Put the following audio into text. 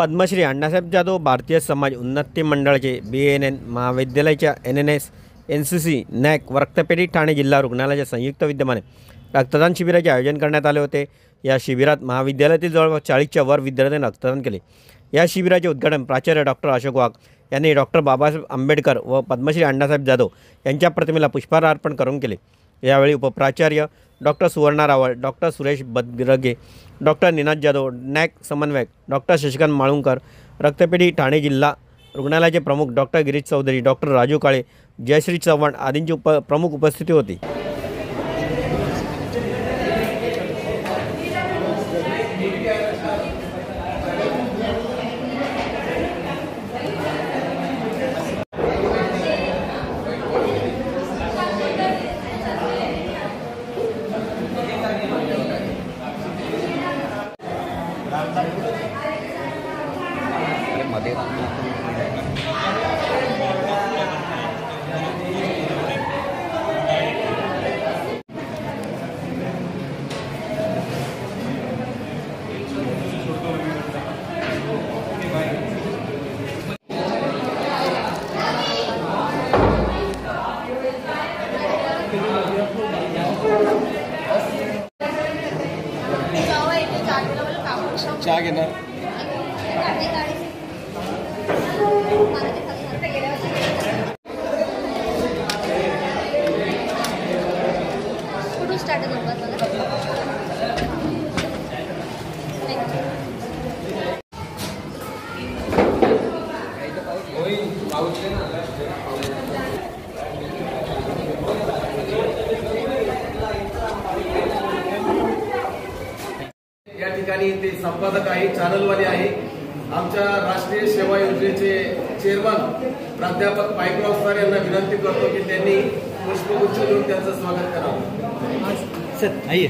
पद्मश्री अण्णासाहेब जाधव भारतीय समाज उन्नती मंडळाचे BANN महाविद्यालयाच्या NNS NCC NAC रक्तपेढी ठाणे जिल्हा रुग्णालयाच्या संयुक्त विद्यमाने रक्तदान शिबिराचे आयोजन करण्यात आले होते। या शिबिरात महाविद्यालयातील जवळपास 40च्या वर विद्यार्थ्यांनी रक्तदान केले। या शिबिराचे उद्घाटन प्राचार्य डॉक्टर अशोक वाघ यांनी डॉक्टर बाबासाहेब आंबेडकर व पद्मश्री अण्णासाहेब जाधव यांच्या प्रतिमेला पुष्पहार अर्पण करून केले। यावेळी उपप्राचार्य doctor Suvarna Rawal, doctor Suresh Badarge, doctor Ninad Jadhav, NAC समन्वयक डॉक्टर शशिकांत माळुंकर, रक्तपेढी ठाणे जिल्हा रुग्णालयाचे प्रमुख डॉक्टर गिरीश चौधरी, डॉक्टर राजू काळे, जयश्री चव्हाण आदींची प्रमुख उपस्थिती होती। चहा घेणार कुठून स्टार्ट करतात या ठिकाणी ते संपादक आहे, चॅनलवाले आहे, आमच्या राष्ट्रीय सेवा योजनेचे चेअरमन प्राध्यापक पाईकराव सर यांना विनंती करतो की त्यांनी पुष्पगुच्छ देऊन त्यांचं स्वागत करावं। सर आइए।